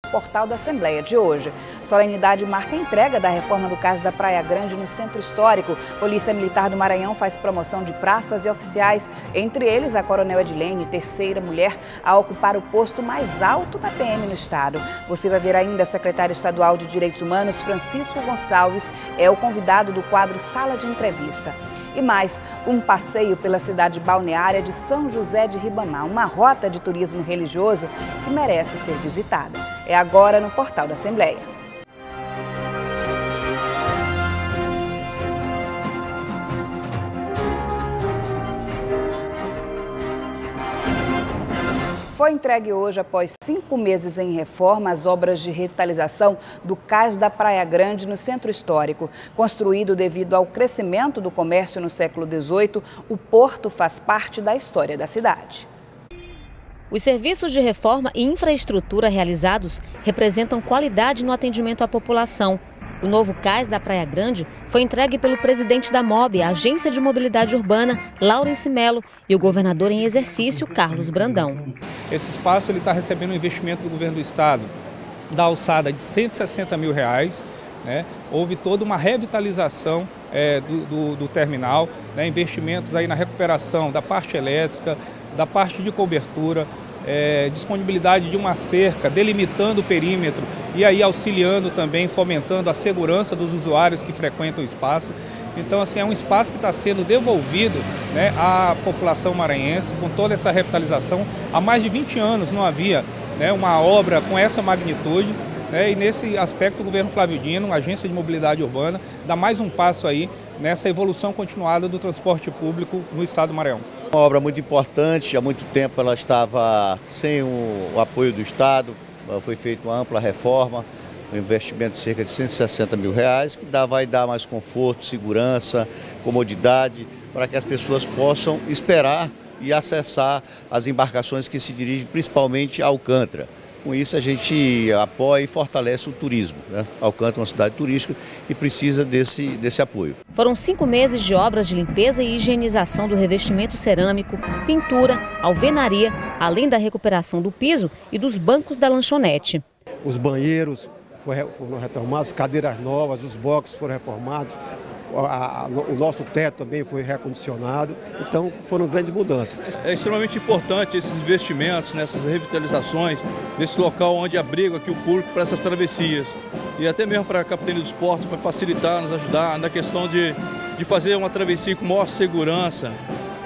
portal da Assembleia de hoje. Solenidade marca a entrega da reforma do Cais da Praia Grande no Centro Histórico. Polícia Militar do Maranhão faz promoção de praças e oficiais, entre eles a Coronel Edilene, terceira mulher a ocupar o posto mais alto da PM no estado. Você vai ver ainda a secretária estadual de Direitos Humanos, Francisco Gonçalves, é o convidado do quadro Sala de Entrevista. E mais, um passeio pela cidade balneária de São José de Ribamar, uma rota de turismo religioso que merece ser visitada. É agora no portal da Assembleia. Foi entregue hoje, após 5 meses em reforma, as obras de revitalização do Cais da Praia Grande no Centro Histórico. Construído devido ao crescimento do comércio no século XVIII, o porto faz parte da história da cidade. Os serviços de reforma e infraestrutura realizados representam qualidade no atendimento à população. O novo Cais da Praia Grande foi entregue pelo presidente da MOB, a Agência de Mobilidade Urbana, Laurence Melo, e o governador em exercício, Carlos Brandão. Esse espaço está recebendo um investimento do governo do estado da alçada de R$160 mil. Né? Houve toda uma revitalização do terminal, né? Investimentos aí na recuperação da parte elétrica, da parte de cobertura, disponibilidade de uma cerca, delimitando o perímetro e aí auxiliando também, fomentando a segurança dos usuários que frequentam o espaço. Então, assim, é um espaço que está sendo devolvido, né, à população maranhense com toda essa revitalização. Há mais de 20 anos não havia, né, uma obra com essa magnitude, né, e nesse aspecto o governo Flávio Dino, a Agência de Mobilidade Urbana, dá mais um passo aí nessa evolução continuada do transporte público no estado do Maranhão. Uma obra muito importante, há muito tempo ela estava sem o apoio do Estado, foi feita uma ampla reforma, um investimento de cerca de R$160 mil, que vai dar mais conforto, segurança, comodidade, para que as pessoas possam esperar e acessar as embarcações que se dirigem principalmente a Alcântara. Com isso a gente apoia e fortalece o turismo, né? Alcântara é uma cidade turística e precisa desse apoio. Foram 5 meses de obras de limpeza e higienização do revestimento cerâmico, pintura, alvenaria, além da recuperação do piso e dos bancos da lanchonete. Os banheiros foram reformados, cadeiras novas, os boxes foram reformados, o nosso teto também foi recondicionado, então foram grandes mudanças. É extremamente importante esses investimentos, nessas revitalizações, nesse local onde abriga aqui o público para essas travessias. E até mesmo para a Capitania dos Portos, para facilitar, nos ajudar na questão de fazer uma travessia com maior segurança.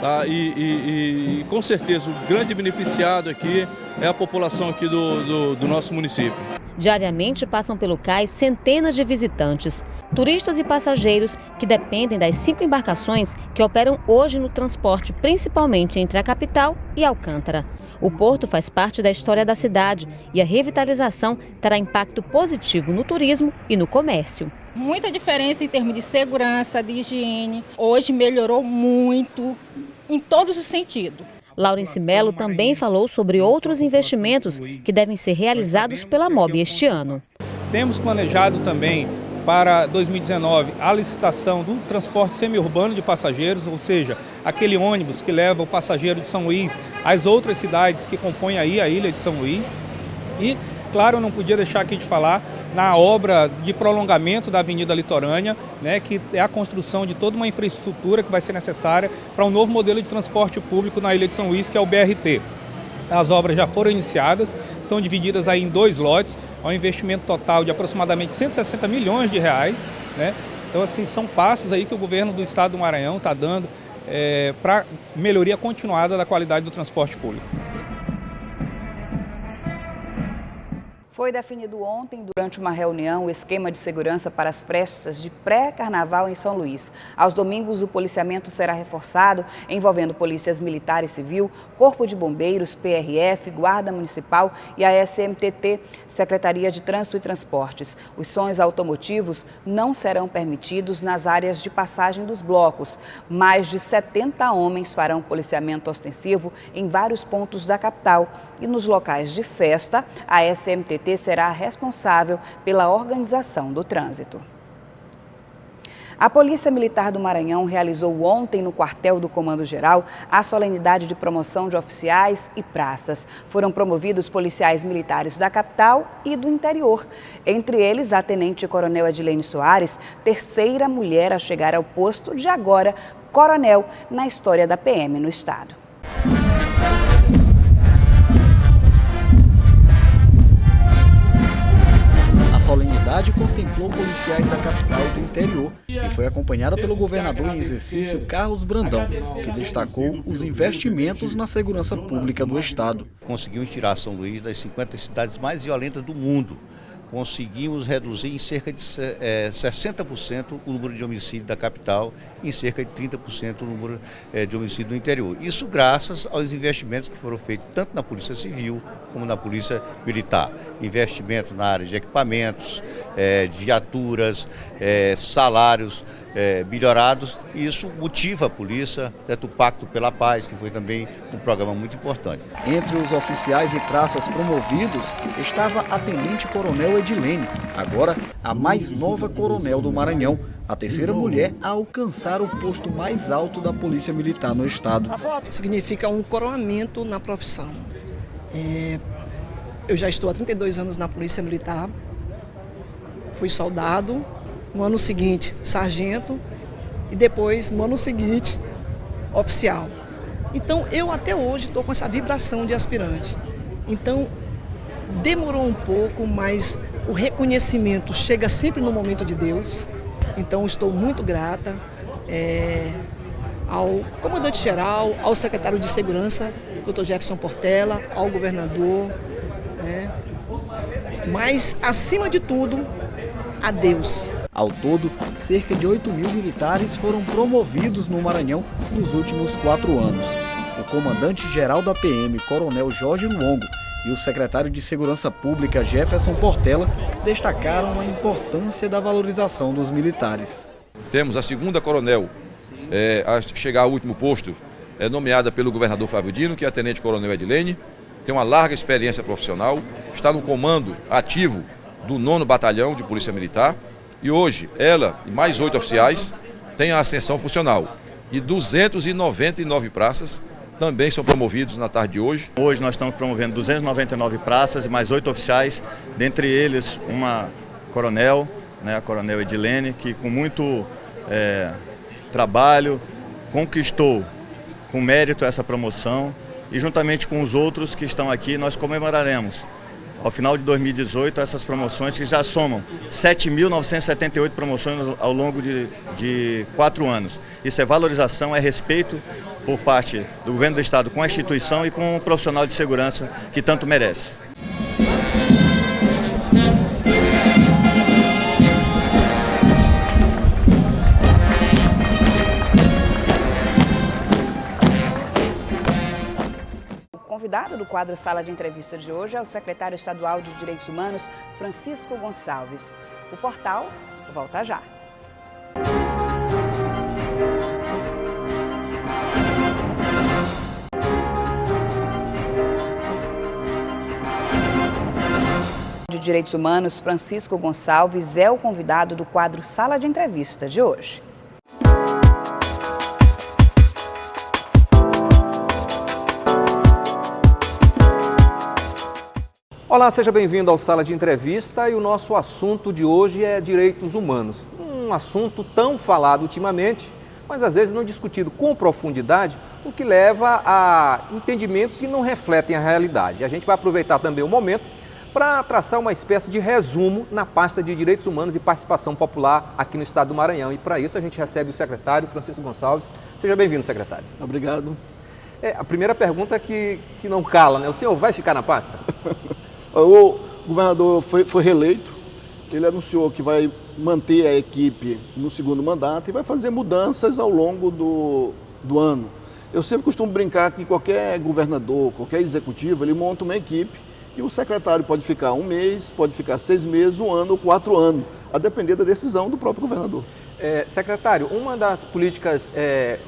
Tá? E com certeza o grande beneficiado aqui é a população aqui do nosso município. Diariamente passam pelo cais centenas de visitantes, turistas e passageiros que dependem das 5 embarcações que operam hoje no transporte, principalmente entre a capital e Alcântara. O porto faz parte da história da cidade e a revitalização terá impacto positivo no turismo e no comércio. Muita diferença em termos de segurança, de higiene. Hoje melhorou muito em todos os sentidos. Laurence Melo também falou sobre outros investimentos que devem ser realizados pela MOB este ano. Temos planejado também para 2019 a licitação do transporte semiurbano de passageiros, ou seja, aquele ônibus que leva o passageiro de São Luís às outras cidades que compõem aí a ilha de São Luís. E, claro, eu não podia deixar aqui de falar na obra de prolongamento da Avenida Litorânea, né, que é a construção de toda uma infraestrutura que vai ser necessária para um novo modelo de transporte público na Ilha de São Luís, que é o BRT. As obras já foram iniciadas, são divididas aí em 2 lotes, há um investimento total de aproximadamente R$160 milhões, né? Então, assim, são passos aí que o governo do estado do Maranhão está dando para melhoria continuada da qualidade do transporte público. Foi definido ontem, durante uma reunião, o esquema de segurança para as festas de pré-carnaval em São Luís. Aos domingos, o policiamento será reforçado, envolvendo polícias militar e civil, Corpo de Bombeiros, PRF, Guarda Municipal e a SMTT, Secretaria de Trânsito e Transportes. Os sons automotivos não serão permitidos nas áreas de passagem dos blocos. Mais de 70 homens farão policiamento ostensivo em vários pontos da capital. E nos locais de festa, a SMTT será responsável pela organização do trânsito. A Polícia Militar do Maranhão realizou ontem no quartel do Comando Geral a solenidade de promoção de oficiais e praças. Foram promovidos policiais militares da capital e do interior. Entre eles, a Tenente-Coronel Edilene Soares, terceira mulher a chegar ao posto de agora coronel na história da PM no estado. A solenidade contemplou policiais da capital e do interior e foi acompanhada pelo governador em exercício Carlos Brandão, que destacou os investimentos na segurança pública do estado. Conseguimos tirar São Luís das 50 cidades mais violentas do mundo. Conseguimos reduzir em cerca de 60% o número de homicídios da capital e em cerca de 30% o número de homicídios do interior. Isso graças aos investimentos que foram feitos tanto na Polícia Civil como na Polícia Militar. Investimento na área de equipamentos, de viaturas, salários melhorados, e isso motiva a polícia, o Pacto pela Paz, que foi também um programa muito importante. Entre os oficiais e praças promovidos estava a Tenente-Coronel Edilene, agora a mais nova coronel do Maranhão, a terceira mulher a alcançar o posto mais alto da Polícia Militar no estado. Significa um coroamento na profissão. Eu já estou há 32 anos na Polícia Militar, fui soldado, no ano seguinte sargento e depois no ano seguinte oficial. Então eu até hoje estou com essa vibração de aspirante. Então demorou um pouco, mas o reconhecimento chega sempre no momento de Deus. Então estou muito grata ao comandante-geral, ao secretário de Segurança, Dr. Jefferson Portela, ao governador, mas acima de tudo, a Deus. Ao todo, cerca de 8.000 militares foram promovidos no Maranhão nos últimos 4 anos. O comandante-geral da PM, Coronel Jorge Luongo, e o secretário de Segurança Pública, Jefferson Portela, destacaram a importância da valorização dos militares. Temos a segunda coronel a chegar ao último posto, nomeada pelo governador Flávio Dino, que é a Tenente-Coronel Edilene, tem uma larga experiência profissional, está no comando ativo do 9º Batalhão de Polícia Militar, e hoje ela e mais 8 oficiais têm a ascensão funcional. E 299 praças também são promovidos na tarde de hoje. Hoje nós estamos promovendo 299 praças e mais 8 oficiais, dentre eles uma coronel, a Coronel Edilene, que com muito trabalho conquistou com mérito essa promoção, e juntamente com os outros que estão aqui nós comemoraremos ao final de 2018, essas promoções que já somam 7.978 promoções ao longo de 4 anos. Isso é valorização, é respeito por parte do governo do estado com a instituição e com o profissional de segurança que tanto merece. O convidado do quadro Sala de Entrevista de hoje é o secretário estadual de Direitos Humanos, Francisco Gonçalves. O portal volta já. De Direitos Humanos, Francisco Gonçalves é o convidado do quadro Sala de Entrevista de hoje. Olá, seja bem-vindo ao Sala de Entrevista, e o nosso assunto de hoje é direitos humanos. Um assunto tão falado ultimamente, mas às vezes não discutido com profundidade, o que leva a entendimentos que não refletem a realidade. A gente vai aproveitar também o momento para traçar uma espécie de resumo na pasta de Direitos Humanos e Participação Popular aqui no estado do Maranhão. E para isso a gente recebe o secretário Francisco Gonçalves. Seja bem-vindo, secretário. Obrigado. A primeira pergunta que não cala, né? O senhor vai ficar na pasta? O governador foi reeleito, ele anunciou que vai manter a equipe no segundo mandato e vai fazer mudanças ao longo do ano. Eu sempre costumo brincar que qualquer governador, qualquer executivo, ele monta uma equipe e o secretário pode ficar 1 mês, pode ficar 6 meses, 1 ano ou 4 anos, a depender da decisão do próprio governador. Secretário, uma das políticas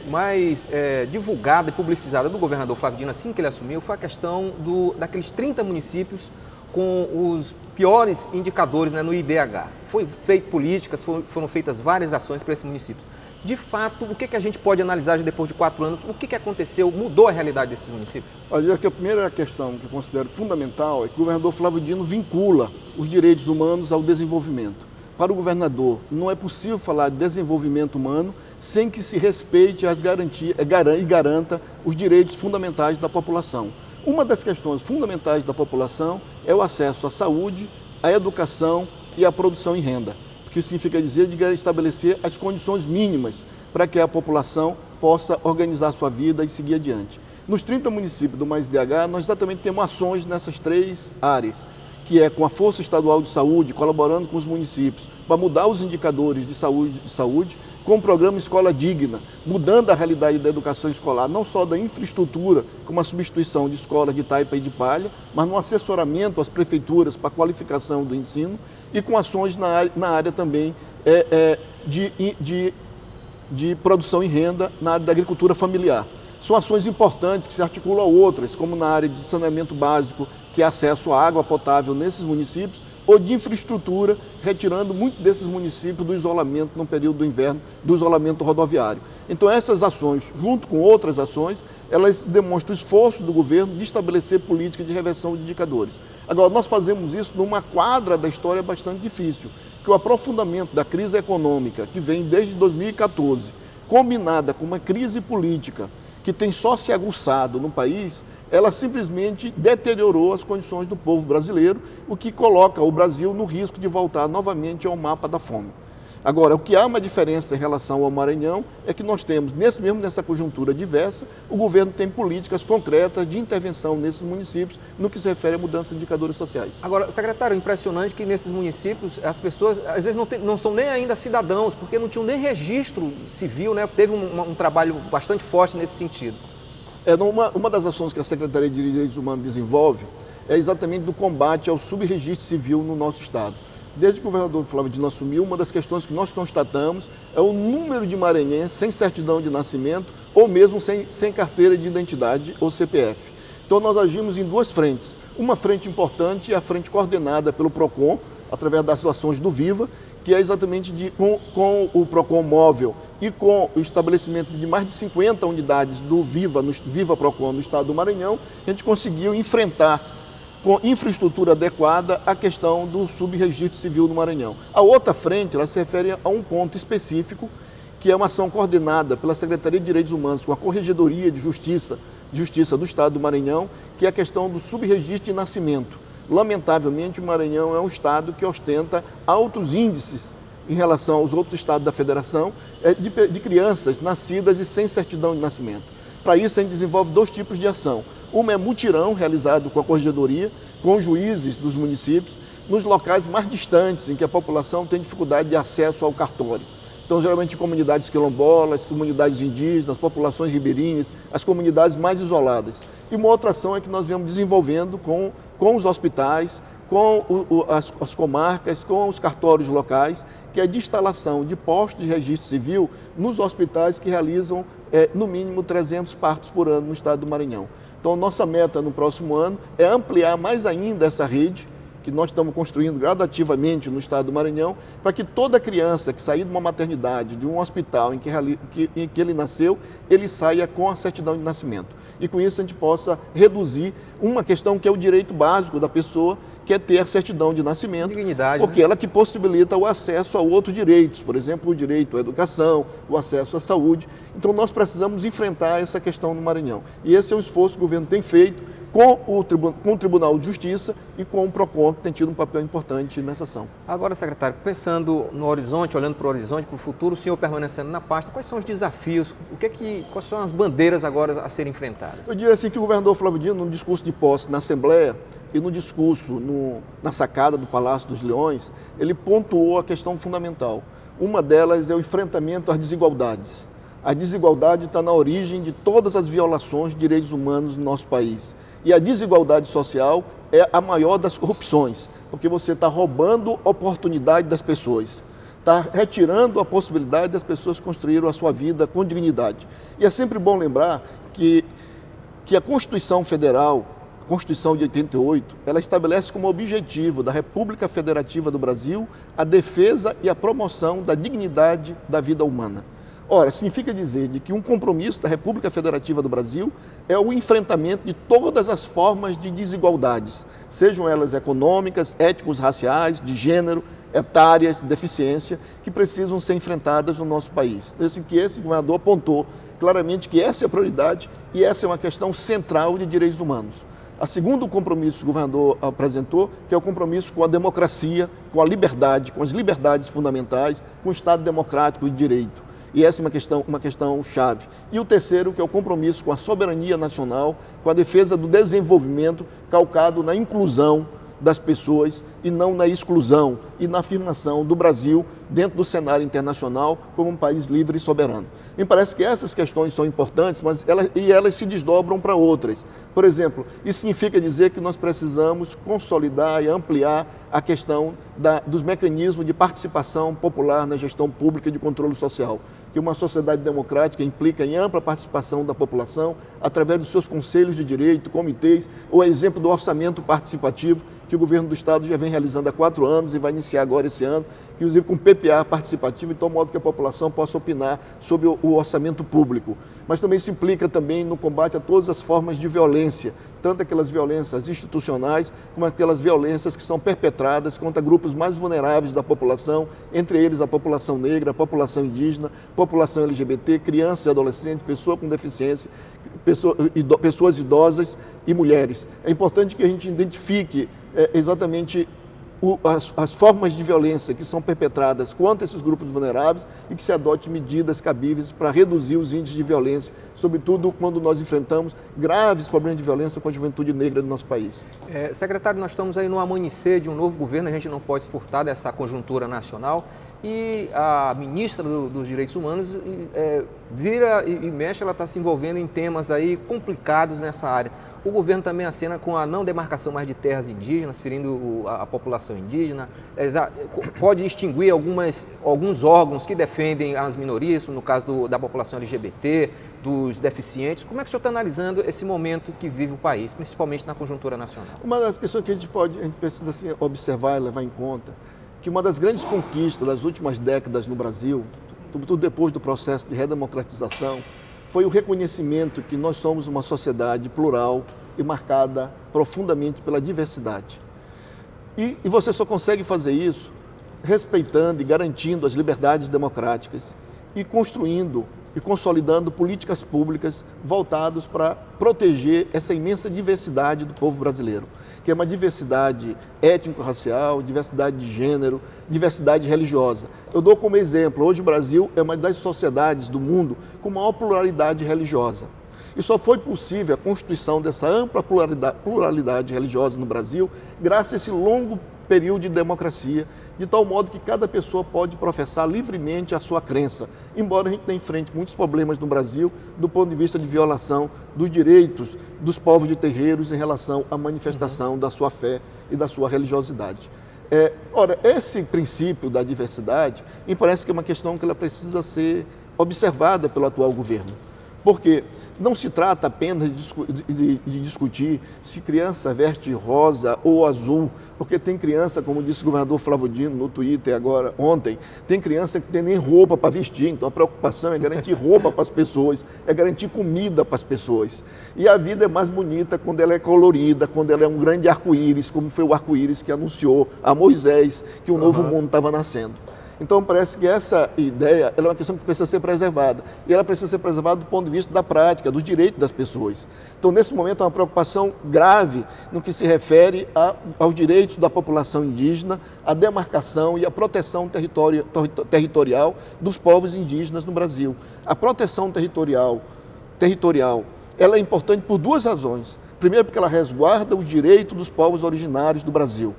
mais divulgada e publicizada do governador Flávio Dino assim que ele assumiu foi a questão daqueles 30 municípios com os piores indicadores, né, no IDH. Foi feito políticas, foram feitas várias ações para esse município. De fato, o que a gente pode analisar depois de 4 anos? O que aconteceu? Mudou a realidade desses municípios? Olha, a primeira questão que eu considero fundamental é que o governador Flávio Dino vincula os direitos humanos ao desenvolvimento. Para o governador, não é possível falar de desenvolvimento humano sem que se respeite as garantias e garanta os direitos fundamentais da população. Uma das questões fundamentais da população é o acesso à saúde, à educação e à produção em renda, que significa dizer de estabelecer as condições mínimas para que a população possa organizar sua vida e seguir adiante. Nos 30 municípios do Mais IDH, nós exatamente temos ações nessas 3 áreas, que é com a Força Estadual de Saúde, colaborando com os municípios, para mudar os indicadores de saúde, com o programa Escola Digna, mudando a realidade da educação escolar, não só da infraestrutura, como a substituição de escolas de taipa e de palha, mas no assessoramento às prefeituras para a qualificação do ensino e com ações na área também de produção em renda, na área da agricultura familiar. São ações importantes que se articulam a outras, como na área de saneamento básico, que é acesso à água potável nesses municípios, ou de infraestrutura, retirando muito desses municípios do isolamento no período do inverno, do isolamento rodoviário. Então essas ações, junto com outras ações, elas demonstram o esforço do governo de estabelecer políticas de reversão de indicadores. Agora, nós fazemos isso numa quadra da história bastante difícil, que o aprofundamento da crise econômica, que vem desde 2014, combinada com uma crise política, que tem só se aguçado no país, ela simplesmente deteriorou as condições do povo brasileiro, o que coloca o Brasil no risco de voltar novamente ao mapa da fome. Agora, o que há uma diferença em relação ao Maranhão é que nós temos, mesmo nessa conjuntura diversa, o governo tem políticas concretas de intervenção nesses municípios no que se refere à mudança de indicadores sociais. Agora, secretário, impressionante que nesses municípios as pessoas, às vezes, não são nem ainda cidadãos, porque não tinham nem registro civil, né? Teve um trabalho bastante forte nesse sentido. Uma das ações que a Secretaria de Direitos Humanos desenvolve é exatamente do combate ao subregistro civil no nosso estado. Desde que o governador Flávio Dino assumiu, uma das questões que nós constatamos é o número de maranhenses sem certidão de nascimento ou mesmo sem carteira de identidade ou CPF. Então nós agimos em 2 frentes. Uma frente importante é a frente coordenada pelo PROCON, através das ações do Viva, que é exatamente com o PROCON móvel e com o estabelecimento de mais de 50 unidades do Viva PROCON no estado do Maranhão, a gente conseguiu enfrentar com infraestrutura adequada a questão do subregistro civil no Maranhão. A outra frente, ela se refere a um ponto específico, que é uma ação coordenada pela Secretaria de Direitos Humanos com a Corregedoria de Justiça do Estado do Maranhão, que é a questão do subregistro de nascimento. Lamentavelmente, o Maranhão é um estado que ostenta altos índices em relação aos outros estados da federação de crianças nascidas e sem certidão de nascimento. Para isso, a gente desenvolve 2 tipos de ação. Uma é mutirão, realizado com a Corregedoria, com os juízes dos municípios, nos locais mais distantes, em que a população tem dificuldade de acesso ao cartório. Então, geralmente, comunidades quilombolas, comunidades indígenas, populações ribeirinhas, as comunidades mais isoladas. E uma outra ação é que nós viemos desenvolvendo com os hospitais, com as comarcas, com os cartórios locais, que é de instalação de postos de registro civil nos hospitais que realizam, no mínimo, 300 partos por ano no estado do Maranhão. Então, nossa meta no próximo ano é ampliar mais ainda essa rede, que nós estamos construindo gradativamente no estado do Maranhão, para que toda criança que sair de uma maternidade, de um hospital em que ele nasceu, ele saia com a certidão de nascimento. E com isso a gente possa reduzir uma questão que é o direito básico da pessoa, que é ter a certidão de nascimento, dignidade, porque ela que possibilita o acesso a outros direitos, por exemplo, o direito à educação, o acesso à saúde. Então nós precisamos enfrentar essa questão no Maranhão. E esse é um esforço que o governo tem feito com o Tribunal de Justiça e com o PROCON, que tem tido um papel importante nessa ação. Agora, secretário, pensando no horizonte, olhando para o horizonte, para o futuro, o senhor permanecendo na pasta, quais são os desafios, quais são as bandeiras agora a serem enfrentadas? Eu diria assim que o governador Flávio Dino, no discurso de posse na Assembleia e no discurso na sacada do Palácio dos Leões, ele pontuou a questão fundamental. Uma delas é o enfrentamento às desigualdades. A desigualdade está na origem de todas as violações de direitos humanos no nosso país. E a desigualdade social é a maior das corrupções, porque você está roubando oportunidade das pessoas, está retirando a possibilidade das pessoas construírem a sua vida com dignidade. E é sempre bom lembrar que a Constituição Federal, Constituição de 88, ela estabelece como objetivo da República Federativa do Brasil a defesa e a promoção da dignidade da vida humana. Ora, significa dizer de que um compromisso da República Federativa do Brasil é o enfrentamento de todas as formas de desigualdades, sejam elas econômicas, étnicos, raciais, de gênero, etárias, deficiência, que precisam ser enfrentadas no nosso país. Esse governador apontou claramente que essa é a prioridade e essa é uma questão central de direitos humanos. A segundo compromisso que o governador apresentou, que é o compromisso com a democracia, com a liberdade, com as liberdades fundamentais, com o Estado democrático e de direito. E essa é uma questão chave. E o terceiro, que é o compromisso com a soberania nacional, com a defesa do desenvolvimento calcado na inclusão das pessoas e não na exclusão e na afirmação do Brasil dentro do cenário internacional como um país livre e soberano. Me parece que essas questões são importantes, mas elas se desdobram para outras. Por exemplo, isso significa dizer que nós precisamos consolidar e ampliar a questão dos mecanismos de participação popular na gestão pública e de controle social, que uma sociedade democrática implica em ampla participação da população através dos seus conselhos de direito, comitês, ou exemplo do orçamento participativo que o governo do Estado já vem realizando há 4 anos e vai iniciar agora esse ano, inclusive com PPA participativo, de tal modo que a população possa opinar sobre o orçamento público. Mas também se implica também no combate a todas as formas de violência, tanto aquelas violências institucionais, como aquelas violências que são perpetradas contra grupos mais vulneráveis da população, entre eles a população negra, a população indígena, população LGBT, crianças e adolescentes, pessoas com deficiência, pessoas idosas e mulheres. É importante que a gente identifique exatamente as formas de violência que são perpetradas contra esses grupos vulneráveis e que se adote medidas cabíveis para reduzir os índices de violência, sobretudo quando nós enfrentamos graves problemas de violência com a juventude negra do nosso país. Secretário, nós estamos aí no amanhecer de um novo governo, a gente não pode se furtar dessa conjuntura nacional e a ministra dos Direitos Humanos vira e mexe, ela está se envolvendo em temas aí complicados nessa área. O governo também acena com a não demarcação mais de terras indígenas, ferindo a população indígena. Pode extinguir alguns órgãos que defendem as minorias, no caso da população LGBT, dos deficientes. Como é que o senhor está analisando esse momento que vive o país, principalmente na conjuntura nacional? Uma das questões que a gente precisa assim, observar e levar em conta, que uma das grandes conquistas das últimas décadas no Brasil, sobretudo depois do processo de redemocratização, foi o reconhecimento que nós somos uma sociedade plural e marcada profundamente pela diversidade. E você só consegue fazer isso respeitando e garantindo as liberdades democráticas e construindo e consolidando políticas públicas voltadas para proteger essa imensa diversidade do povo brasileiro, que é uma diversidade étnico-racial, diversidade de gênero, diversidade religiosa. Eu dou como exemplo, hoje o Brasil é uma das sociedades do mundo com maior pluralidade religiosa. E só foi possível a constituição dessa ampla pluralidade religiosa no Brasil graças a esse longo período de democracia, de tal modo que cada pessoa pode professar livremente a sua crença, embora a gente tenha em frente muitos problemas no Brasil do ponto de vista de violação dos direitos dos povos de terreiros em relação à manifestação da sua fé e da sua religiosidade. Ora, esse princípio da diversidade me parece que é uma questão que ela precisa ser observada pelo atual governo. Porque não se trata apenas de discutir se criança veste rosa ou azul, porque tem criança, como disse o governador Flávio Dino no Twitter agora, ontem, tem criança que não tem nem roupa para vestir, então a preocupação é garantir roupa para as pessoas, é garantir comida para as pessoas. E a vida é mais bonita quando ela é colorida, quando ela é um grande arco-íris, como foi o arco-íris que anunciou a Moisés que o novo mundo estava nascendo. Então, parece que essa ideia ela é uma questão que precisa ser preservada. E ela precisa ser preservada do ponto de vista da prática, dos direitos das pessoas. Então, nesse momento, há uma preocupação grave no que se refere aos direitos da população indígena, à demarcação e à proteção territorial dos povos indígenas no Brasil. A proteção territorial ela é importante por 2 razões. Primeiro, porque ela resguarda os direitos dos povos originários do Brasil.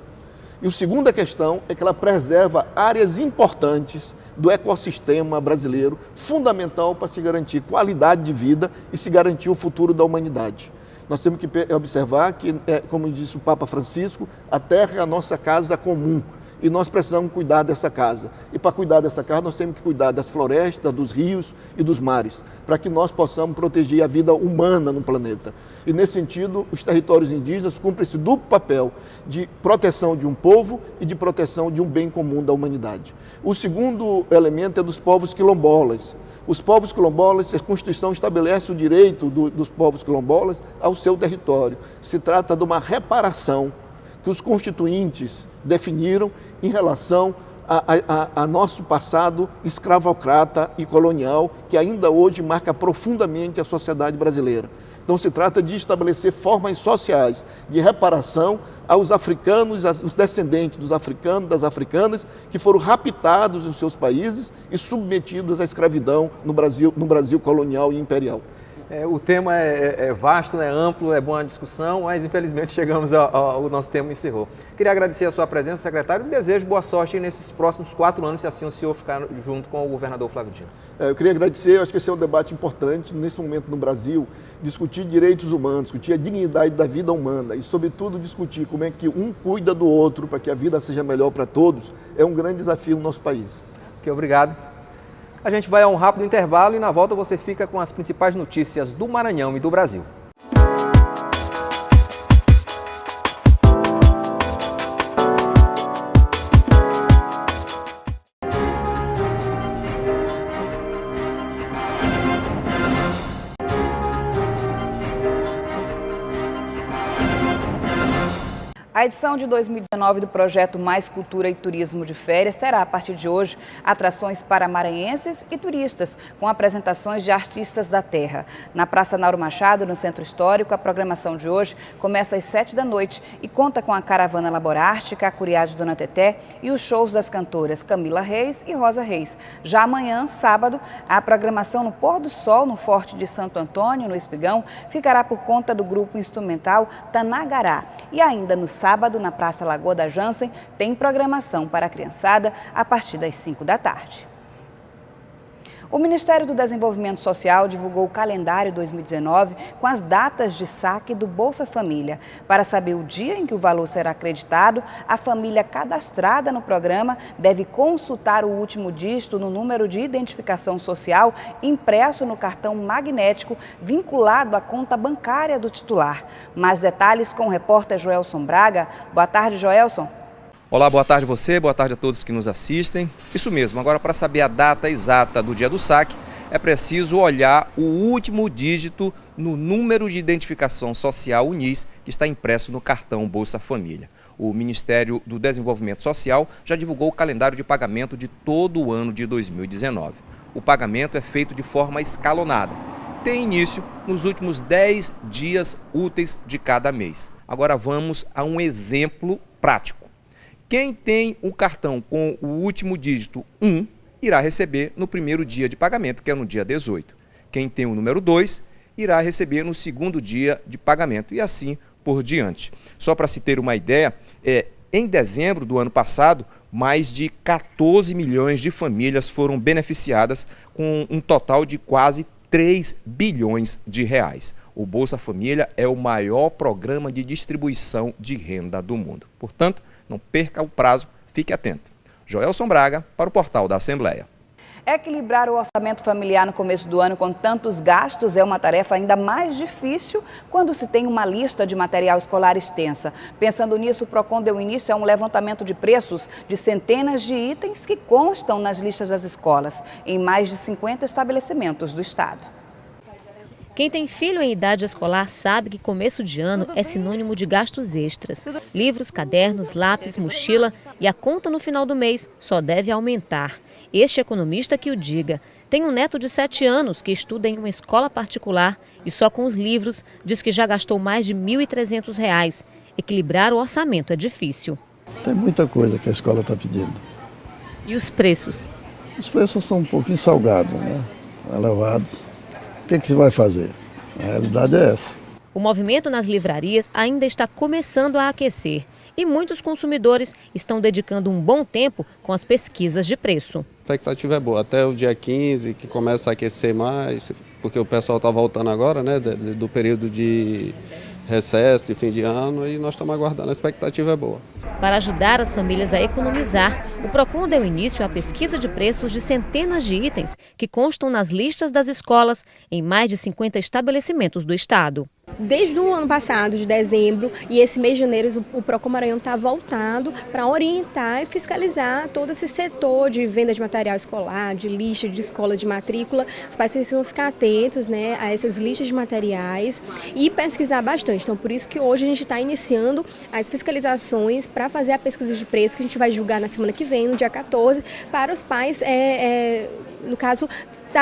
E a segunda questão é que ela preserva áreas importantes do ecossistema brasileiro, fundamental para se garantir qualidade de vida e se garantir o futuro da humanidade. Nós temos que observar que, como disse o Papa Francisco, a terra é a nossa casa comum. E nós precisamos cuidar dessa casa. E para cuidar dessa casa, nós temos que cuidar das florestas, dos rios e dos mares, para que nós possamos proteger a vida humana no planeta. E nesse sentido, os territórios indígenas cumprem esse duplo papel de proteção de um povo e de proteção de um bem comum da humanidade. O segundo elemento é dos povos quilombolas. Os povos quilombolas, a Constituição estabelece o direito dos povos quilombolas ao seu território. Se trata de uma reparação que os constituintes definiram em relação a nosso passado escravocrata e colonial, que ainda hoje marca profundamente a sociedade brasileira. Então se trata de estabelecer formas sociais de reparação aos africanos, os descendentes dos africanos, das africanas, que foram raptados nos seus países e submetidos à escravidão no Brasil colonial e imperial. O tema é vasto, é amplo, é boa a discussão, mas infelizmente chegamos ao nosso tempo encerrou. Queria agradecer a sua presença, secretário, e desejo boa sorte nesses próximos 4 anos, se assim o senhor ficar junto com o governador Flávio Dino. Eu queria agradecer, acho que esse é um debate importante nesse momento no Brasil, discutir direitos humanos, discutir a dignidade da vida humana e, sobretudo, discutir como é que um cuida do outro para que a vida seja melhor para todos, é um grande desafio no nosso país. Ok, obrigado. A gente vai a um rápido intervalo e na volta você fica com as principais notícias do Maranhão e do Brasil. A edição de 2019 do projeto Mais Cultura e Turismo de Férias terá, a partir de hoje, atrações para maranhenses e turistas, com apresentações de artistas da terra. Na Praça Nauro Machado, no Centro Histórico, a programação de hoje começa às 7 da noite e conta com a Caravana Laborarte, Cacuriá de Dona Teté e os shows das cantoras Camila Reis e Rosa Reis. Já amanhã, sábado, a programação no Pôr do Sol, no Forte de Santo Antônio, no Espigão, ficará por conta do grupo instrumental Tanagará. E ainda no sábado, na Praça Lagoa da Jansen, tem programação para a criançada a partir das 5 da tarde. O Ministério do Desenvolvimento Social divulgou o calendário 2019 com as datas de saque do Bolsa Família. Para saber o dia em que o valor será acreditado, a família cadastrada no programa deve consultar o último dígito no número de identificação social impresso no cartão magnético vinculado à conta bancária do titular. Mais detalhes com o repórter Joelson Braga. Boa tarde, Joelson. Olá, boa tarde a você, boa tarde a todos que nos assistem. Isso mesmo, agora para saber a data exata do dia do saque, é preciso olhar o último dígito no número de identificação social UNIS que está impresso no cartão Bolsa Família. O Ministério do Desenvolvimento Social já divulgou o calendário de pagamento de todo o ano de 2019. O pagamento é feito de forma escalonada. Tem início nos últimos 10 dias úteis de cada mês. Agora vamos a um exemplo prático. Quem tem o cartão com o último dígito 1 irá receber no primeiro dia de pagamento, que é no dia 18. Quem tem o número 2 irá receber no segundo dia de pagamento e assim por diante. Só para se ter uma ideia, em dezembro do ano passado, mais de 14 milhões de famílias foram beneficiadas com um total de quase 3 bilhões de reais. O Bolsa Família é o maior programa de distribuição de renda do mundo. Portanto, não perca o prazo, fique atento. Joelson Braga, para o Portal da Assembleia. Equilibrar o orçamento familiar no começo do ano com tantos gastos é uma tarefa ainda mais difícil quando se tem uma lista de material escolar extensa. Pensando nisso, o PROCON deu início a um levantamento de preços de centenas de itens que constam nas listas das escolas, em mais de 50 estabelecimentos do estado. Quem tem filho em idade escolar sabe que começo de ano é sinônimo de gastos extras. Livros, cadernos, lápis, mochila e a conta no final do mês só deve aumentar. Este economista que o diga. Tem um neto de 7 anos que estuda em uma escola particular e só com os livros diz que já gastou mais de R$ 1.300. Equilibrar o orçamento é difícil. Tem muita coisa que a escola está pedindo. E os preços? Os preços são um pouquinho salgados, né? Elevados. O que se vai fazer? A realidade é essa. O movimento nas livrarias ainda está começando a aquecer e muitos consumidores estão dedicando um bom tempo com as pesquisas de preço. A expectativa é boa, até o dia 15 que começa a aquecer mais, porque o pessoal está voltando agora, né, do período de recesso de fim de ano e nós estamos aguardando, a expectativa é boa. Para ajudar as famílias a economizar, o PROCON deu início à pesquisa de preços de centenas de itens que constam nas listas das escolas em mais de 50 estabelecimentos do estado. Desde o ano passado, de dezembro, e esse mês de janeiro, o PROCON Maranhão está voltado para orientar e fiscalizar todo esse setor de venda de material escolar, de lista, de escola, de matrícula. Os pais precisam ficar atentos, né, a essas listas de materiais e pesquisar bastante. Então, por isso que hoje a gente está iniciando as fiscalizações para fazer a pesquisa de preço que a gente vai julgar na semana que vem, no dia 14, para os pais no caso,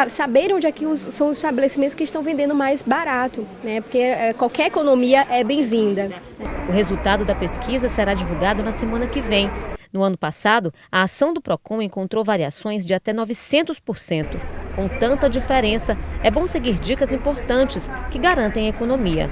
saberem onde é que são os estabelecimentos que estão vendendo mais barato, né? Porque qualquer economia é bem-vinda. O resultado da pesquisa será divulgado na semana que vem. No ano passado, a ação do PROCON encontrou variações de até 900%. Com tanta diferença, é bom seguir dicas importantes que garantem a economia.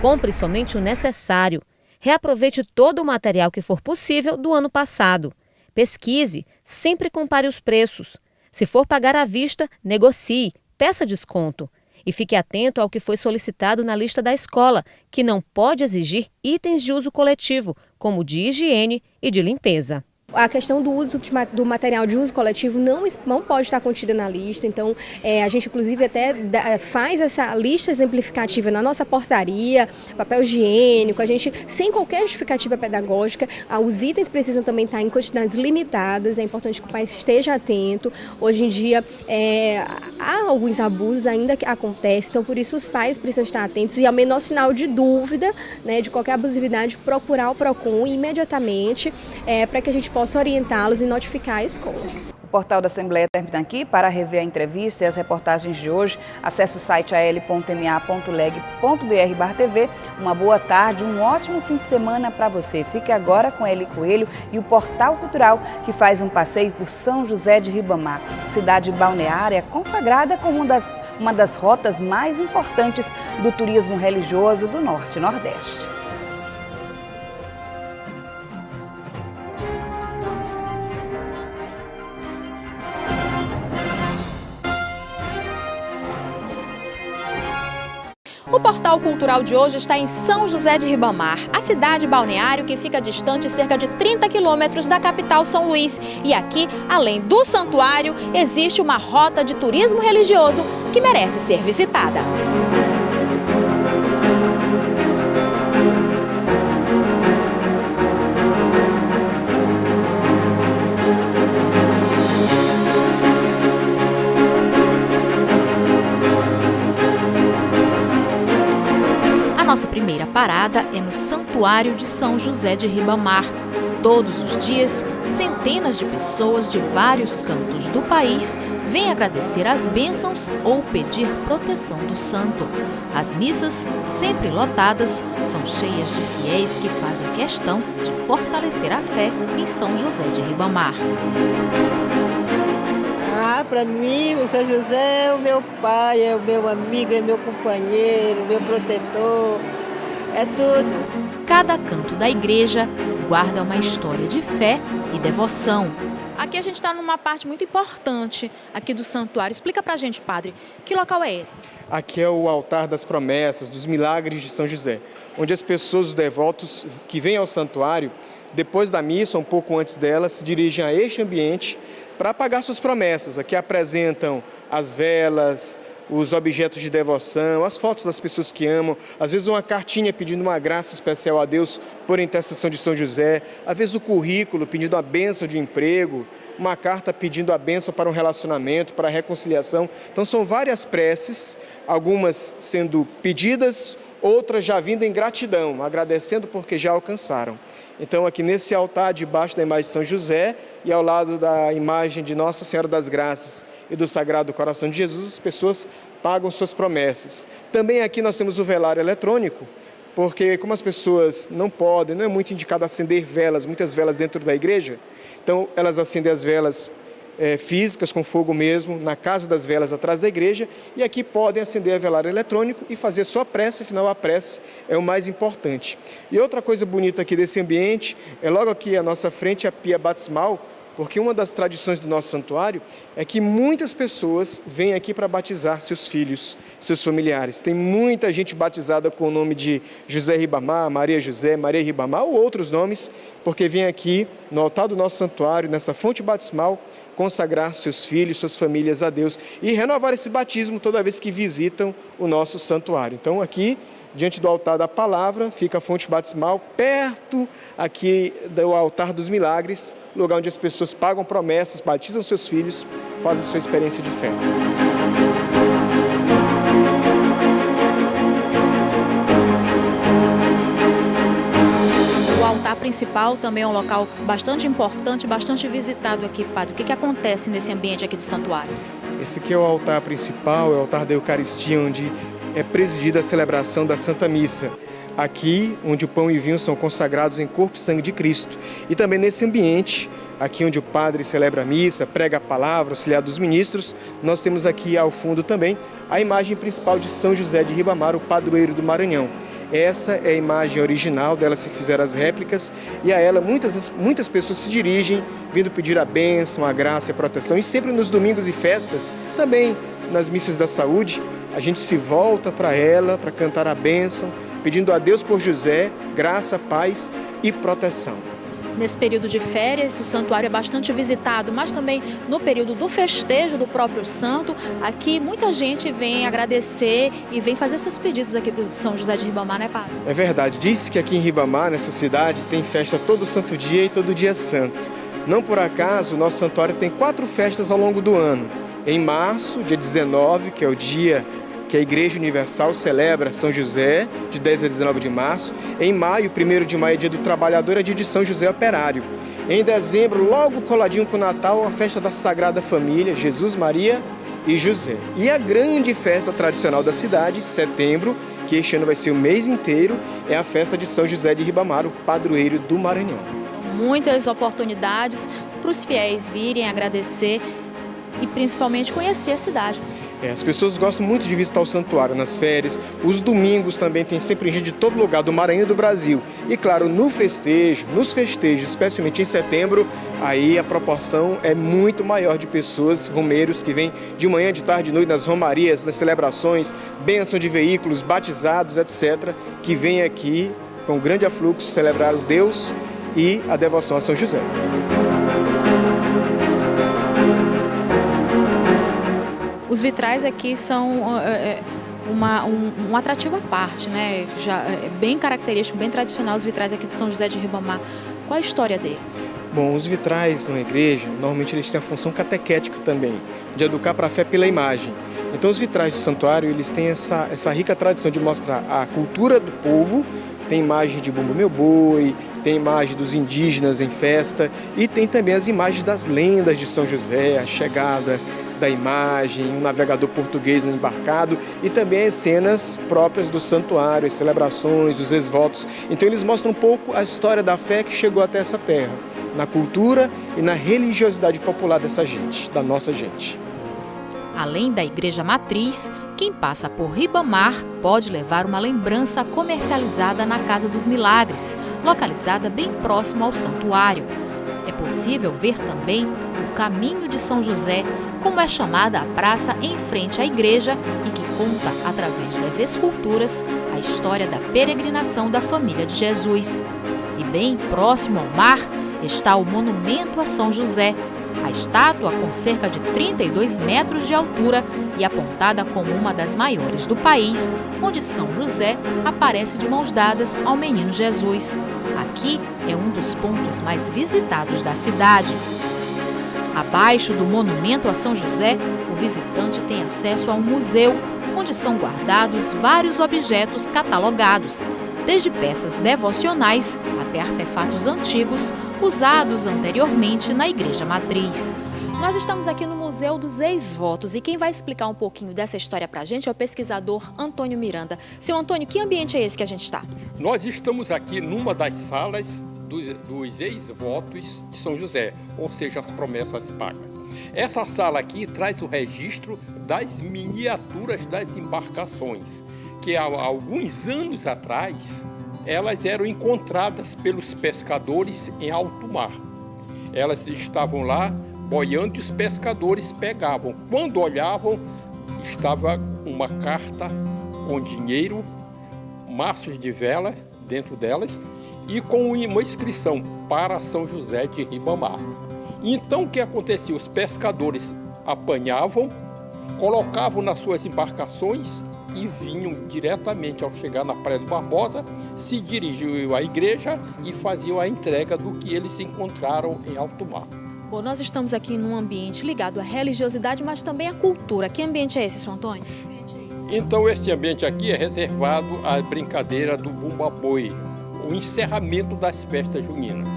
Compre somente o necessário. Reaproveite todo o material que for possível do ano passado. Pesquise, sempre compare os preços. Se for pagar à vista, negocie, peça desconto. E fique atento ao que foi solicitado na lista da escola, que não pode exigir itens de uso coletivo, como de higiene e de limpeza. A questão do uso do material de uso coletivo não pode estar contida na lista, então a gente inclusive até faz essa lista exemplificativa na nossa portaria, papel higiênico, a gente sem qualquer justificativa pedagógica, os itens precisam também estar em quantidades limitadas, é importante que o pai esteja atento. Hoje em dia há alguns abusos ainda que acontecem, então por isso os pais precisam estar atentos e ao menor sinal de dúvida, né, de qualquer abusividade, procurar o PROCON imediatamente para que a gente possa orientá-los e notificar a escola. O Portal da Assembleia termina aqui. Para rever a entrevista e as reportagens de hoje, acesse o site al.ma.leg.br/tv. Uma boa tarde, um ótimo fim de semana para você. Fique agora com Eli Coelho e o Portal Cultural, que faz um passeio por São José de Ribamar, cidade balneária consagrada como uma das rotas mais importantes do turismo religioso do Norte e Nordeste. O Portal Cultural de hoje está em São José de Ribamar, a cidade balneário que fica distante cerca de 30 quilômetros da capital São Luís. E aqui, além do santuário, existe uma rota de turismo religioso que merece ser visitada. Nossa primeira parada é no Santuário de São José de Ribamar. Todos os dias, centenas de pessoas de vários cantos do país vêm agradecer as bênçãos ou pedir proteção do santo. As missas, sempre lotadas, são cheias de fiéis que fazem questão de fortalecer a fé em São José de Ribamar. Para mim, o São José é o meu pai, é o meu amigo, é meu companheiro, meu protetor, é tudo. Cada canto da igreja guarda uma história de fé e devoção. Aqui a gente está numa parte muito importante aqui do santuário. Explica pra gente, padre, que local é esse? Aqui é o altar das promessas, dos milagres de São José, onde as pessoas, os devotos que vêm ao santuário, depois da missa, um pouco antes dela, se dirigem a este ambiente para pagar suas promessas. Aqui apresentam as velas, os objetos de devoção, as fotos das pessoas que amam, às vezes uma cartinha pedindo uma graça especial a Deus por intercessão de São José, às vezes o currículo pedindo a bênção de emprego, uma carta pedindo a bênção para um relacionamento, para a reconciliação. Então são várias preces, algumas sendo pedidas, outras já vindo em gratidão, agradecendo porque já alcançaram. Então aqui nesse altar, debaixo da imagem de São José e ao lado da imagem de Nossa Senhora das Graças e do Sagrado Coração de Jesus, as pessoas pagam suas promessas. Também aqui nós temos o velário eletrônico, porque como as pessoas não podem, não é muito indicado acender velas, muitas velas dentro da igreja, então elas acendem as velas físicas, com fogo mesmo, na casa das velas atrás da igreja, e aqui podem acender a velário eletrônico e fazer sua prece, afinal a prece é o mais importante. E outra coisa bonita aqui desse ambiente, é logo aqui à nossa frente a pia batismal, Porque uma das tradições do nosso santuário é que muitas pessoas vêm aqui para batizar seus filhos, seus familiares. Tem muita gente batizada com o nome de José Ribamar, Maria José, Maria Ribamar ou outros nomes, porque vêm aqui no altar do nosso santuário, nessa fonte batismal, consagrar seus filhos, suas famílias a Deus e renovar esse batismo toda vez que visitam o nosso santuário. Então aqui, diante do altar da palavra, fica a fonte batismal, perto aqui do altar dos milagres, lugar onde as pessoas pagam promessas, batizam seus filhos, fazem sua experiência de fé. O altar principal também é um local bastante importante, bastante visitado aqui, padre. O que acontece nesse ambiente aqui do santuário? Esse aqui é o altar principal, é o altar da Eucaristia, onde é presidida a celebração da Santa Missa. Aqui, onde o pão e vinho são consagrados em corpo e sangue de Cristo. E também nesse ambiente, aqui onde o padre celebra a missa, prega a palavra, auxiliar dos ministros, nós temos aqui ao fundo também a imagem principal de São José de Ribamar, o padroeiro do Maranhão. Essa é a imagem original, dela se fizeram as réplicas e a ela muitas pessoas se dirigem, vindo pedir a bênção, a graça e a proteção. E sempre nos domingos e festas, também nas missas da saúde, a gente se volta para ela, para cantar a bênção, pedindo a Deus por José, graça, paz e proteção. Nesse período de férias, o santuário é bastante visitado, mas também no período do festejo do próprio santo, aqui muita gente vem agradecer e vem fazer seus pedidos aqui para o São José de Ribamar, né, padre? É verdade, diz que aqui em Ribamar, nessa cidade, tem festa todo santo dia e todo dia santo. Não por acaso, o nosso santuário tem 4 festas ao longo do ano. Em março, dia 19, que é o dia que a Igreja Universal celebra São José, de 10 a 19 de março. Em maio, 1º de maio, é dia do trabalhador, é dia de São José Operário. Em dezembro, logo coladinho com o Natal, a festa da Sagrada Família, Jesus, Maria e José. E a grande festa tradicional da cidade, setembro, que este ano vai ser o mês inteiro, é a festa de São José de Ribamar, o padroeiro do Maranhão. Muitas oportunidades para os fiéis virem agradecer e principalmente conhecer a cidade. As pessoas gostam muito de visitar o santuário nas férias, os domingos também tem sempre gente de todo lugar do Maranhão e do Brasil. E claro, nos festejos, especialmente em setembro, aí a proporção é muito maior de pessoas, romeiros, que vêm de manhã, de tarde, de noite, nas romarias, nas celebrações, bênção de veículos, batizados, etc., que vêm aqui com grande afluxo celebrar o Deus e a devoção a São José. Os vitrais aqui são um atrativo à parte, né? Já é bem característico, bem tradicional os vitrais aqui de São José de Ribamar. Qual a história dele? Bom, os vitrais numa igreja, normalmente eles têm a função catequética também, de educar para a fé pela imagem. Então os vitrais do santuário, eles têm essa rica tradição de mostrar a cultura do povo, tem imagem de Bumba Meu Boi, tem imagem dos indígenas em festa e tem também as imagens das lendas de São José, a chegada da imagem, um navegador português embarcado e também as cenas próprias do santuário, as celebrações, os ex-votos. Então eles mostram um pouco a história da fé que chegou até essa terra, na cultura e na religiosidade popular dessa gente, da nossa gente. Além da igreja matriz, quem passa por Ribamar pode levar uma lembrança comercializada na Casa dos Milagres, localizada bem próximo ao santuário. É possível ver também o Caminho de São José, como é chamada a praça em frente à igreja e que conta, através das esculturas, a história da peregrinação da família de Jesus. E bem próximo ao mar está o Monumento a São José, a estátua com cerca de 32 metros de altura e apontada como uma das maiores do país, onde São José aparece de mãos dadas ao menino Jesus. Aqui é um dos pontos mais visitados da cidade. Abaixo do Monumento a São José, o visitante tem acesso a um museu, onde são guardados vários objetos catalogados, desde peças devocionais até artefatos antigos usados anteriormente na Igreja Matriz. Nós estamos aqui no Museu dos Ex-Votos e quem vai explicar um pouquinho dessa história para a gente é o pesquisador Antônio Miranda. Seu Antônio, que ambiente é esse que a gente está? Nós estamos aqui numa das salas dos ex-votos de São José, ou seja, as promessas pagas. Essa sala aqui traz o registro das miniaturas das embarcações, que há alguns anos atrás elas eram encontradas pelos pescadores em alto mar. Elas estavam lá boiando e os pescadores pegavam. Quando olhavam, estava uma carta com dinheiro, maços de vela dentro delas e com uma inscrição para São José de Ribamar. Então o que acontecia? Os pescadores apanhavam, colocavam nas suas embarcações e vinham diretamente, ao chegar na Praia do Barbosa, se dirigiam à igreja e faziam a entrega do que eles encontraram em alto mar. Bom, nós estamos aqui num ambiente ligado à religiosidade, mas também à cultura. Que ambiente é esse, Sr. Antônio? Então esse ambiente aqui é reservado à brincadeira do bumba-boi, o encerramento das festas juninas.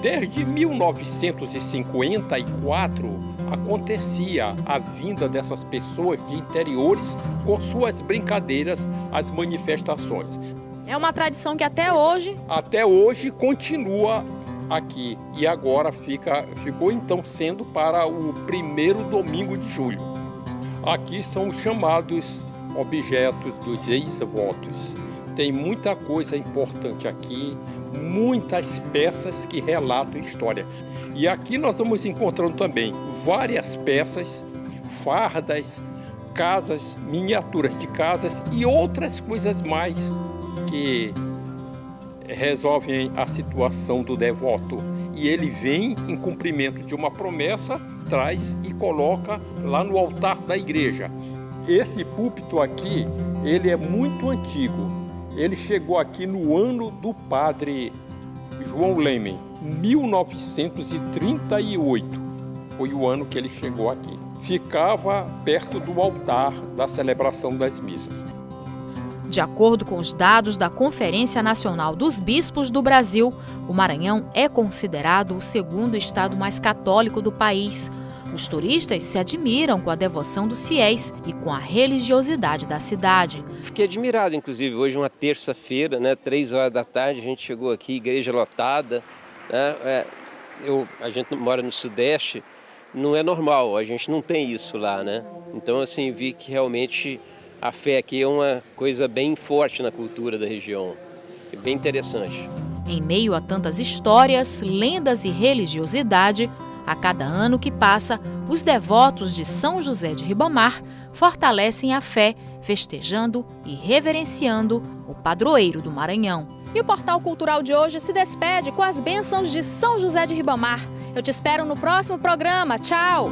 Desde 1954 acontecia a vinda dessas pessoas de interiores com suas brincadeiras, as manifestações. É uma tradição que até hoje continua aqui e agora ficou então sendo para o primeiro domingo de julho. Aqui são os chamados objetos dos ex-votos. Tem muita coisa importante aqui, muitas peças que relatam história. E aqui nós vamos encontrando também várias peças, fardas, casas, miniaturas de casas e outras coisas mais que resolvem a situação do devoto. E ele vem em cumprimento de uma promessa, traz e coloca lá no altar da igreja. Esse púlpito aqui, ele é muito antigo. Ele chegou aqui no ano do padre João Lemen, 1938. Foi o ano que ele chegou aqui. Ficava perto do altar da celebração das missas. De acordo com os dados da Conferência Nacional dos Bispos do Brasil, o Maranhão é considerado o segundo estado mais católico do país. Os turistas se admiram com a devoção dos fiéis e com a religiosidade da cidade. Fiquei admirado, inclusive, hoje uma terça-feira, 3 horas da tarde, a gente chegou aqui, igreja lotada. A gente mora no Sudeste, não é normal, a gente não tem isso lá, né? Então, assim, vi que realmente a fé aqui é uma coisa bem forte na cultura da região, é bem interessante. Em meio a tantas histórias, lendas e religiosidade, a cada ano que passa, os devotos de São José de Ribamar fortalecem a fé, festejando e reverenciando o padroeiro do Maranhão. E o Portal Cultural de hoje se despede com as bênçãos de São José de Ribamar. Eu te espero no próximo programa. Tchau!